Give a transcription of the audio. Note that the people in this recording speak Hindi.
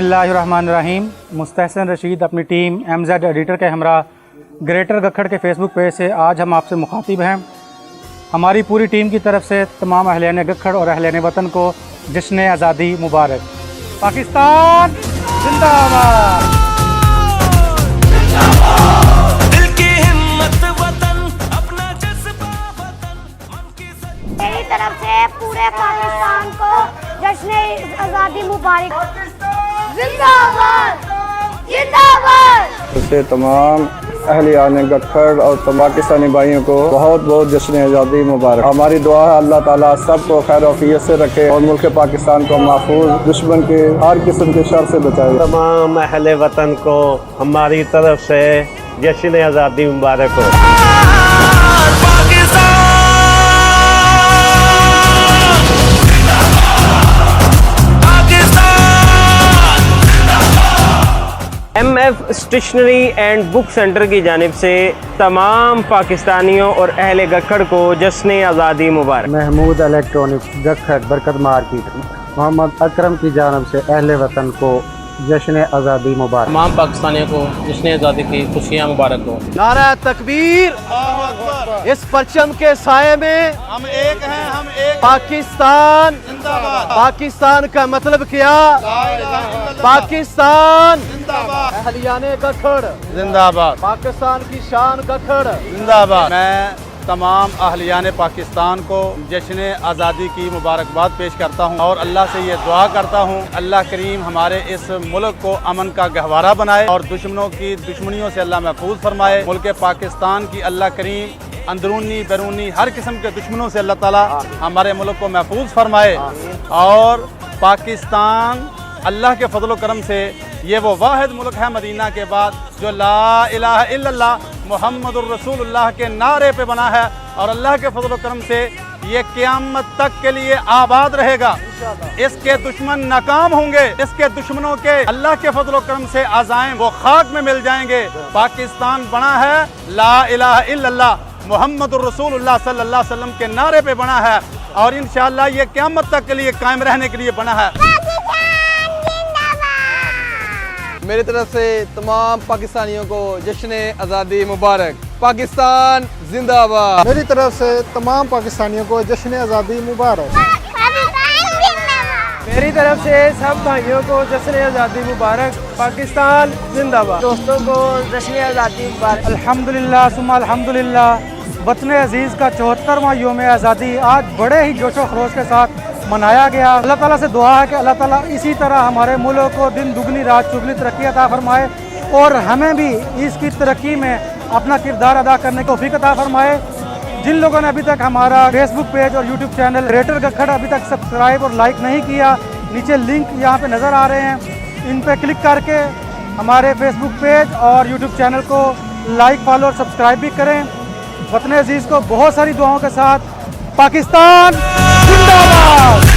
बिस्मिल्लाहिर्रहमानिर्रहीम। मुस्तहसन रशीद अपनी टीम MZ एडिटर के हमरा ग्रेटर गखड़ के फेसबुक पेज से आज हम आपसे मुखातिब हैं। हमारी पूरी टीम की तरफ से तमाम अहलियान गखड़ और अहलियान वतन को जश्न आज़ादी मुबारक। पाकिस्तान जिंदाबाद। मेरी तरफ से पूरे पाकिस्तान को जश्न आज़ादी मुबारक। जिंदाबाद जिंदाबाद। इससे तमाम अहलियान गखड़ और पाकिस्तानी भाइयों को बहुत बहुत जश्न आज़ादी मुबारक। हमारी दुआ है अल्लाह ताला सबको खैर औफियत से रखे और मुल्क पाकिस्तान को महफूज दुश्मन के हर किस्म के शर से बचाए। तमाम अहले वतन को हमारी तरफ से जश्न आज़ादी मुबारक हो। MF stationery and book centre की जानिब से तमाम पाकिस्तानियों और अहले गखड़ को जश्न आज़ादी मुबारक। महमूद इलेक्ट्रॉनिक्स गखड़ बरकत मार्केट मोहम्मद अकरम की जानिब से अहले वतन को जश्न आज़ादी मुबारक। तमाम पाकिस्तानियों को जश्न आज़ादी की खुशियाँ मुबारक हो। नारा तकबीर, इस परचम के साये में हम एक हैं, हम एक। पाकिस्तान जिंदाबाद। पाकिस्तान का मतलब क्या? पाकिस्तान अहलियाने गखड़ जिंदाबाद। पाकिस्तान की शान गखड़ जिंदाबाद। मैं तमाम अहलियान पाकिस्तान को जश्न आज़ादी की मुबारकबाद पेश करता हूँ और अल्लाह से ये दुआ करता हूँ अल्लाह करीम हमारे इस मुल्क को अमन का गहवारा बनाए और दुश्मनों की दुश्मनियों से अल्लाह महफूज फरमाए। मुल्क पाकिस्तान की अल्लाह करीम अंदरूनी बैरूनी हर किस्म के दुश्मनों से अल्लाह ताला हमारे मुल्क को महफूज फरमाए और पाकिस्तान अल्लाह के फजल करम से ये वो वाहिद मुल्क है मदीना के बाद जो ला इलाहा इल्लल्लाह मुहम्मदुर रसूलुल्लाह के नारे पे बना है और अल्लाह के फजल करम से ये क़यामत तक के लिए आबाद रहेगा। इसके दुश्मन नाकाम होंगे, इसके दुश्मनों के अल्लाह के फजल करम से अज़ाइम वो खाक में मिल जाएंगे। पाकिस्तान बना है ला इलाहा इल्लल्लाह मुहम्मदुर रसूलुल्लाह सल्लल्लाहु अलैहि वसल्लम के नारे पे बना है और इंशाअल्लाह ये क़यामत तक के लिए कायम रहने के लिए बना है। मेरी तरफ से तमाम पाकिस्तानियों को जश्न आज़ादी मुबारक। पाकिस्तान जिंदाबाद। मेरी तरफ से तमाम पाकिस्तानियों को जश्न आज़ादी मुबारक। मेरी तरफ से सब भाइयों को जश्न आज़ादी मुबारक। पाकिस्तान जिंदाबाद। दोस्तों को जश्न आज़ादी मुबारक। अल्हम्दुलिल्लाह सुम्मा अल्हम्दुलिल्लाह। वतन अजीज़ का 74वां यौम आज़ादी आज बड़े ही जोशो खरोश के साथ मनाया गया। अल्लाह ताला से दुआ है कि अल्लाह ताला इसी तरह हमारे मुल्क को दिन दुगनी रात चुगनी तरक्की अता फरमाए और हमें भी इसकी तरक्की में अपना किरदार अदा करने की तौफीक अता फरमाए। जिन लोगों ने अभी तक हमारा फेसबुक पेज और यूट्यूब चैनल ग्रेटर गखड़ अभी तक सब्सक्राइब और लाइक नहीं किया, नीचे लिंक यहाँ पे नज़र आ रहे हैं, इन पे क्लिक करके हमारे फेसबुक पेज और यूट्यूब चैनल को लाइक फॉलो और सब्सक्राइब भी करें। वतन अजीज़ को बहुत सारी दुआओं के साथ पाकिस्तान जिंदाबाद।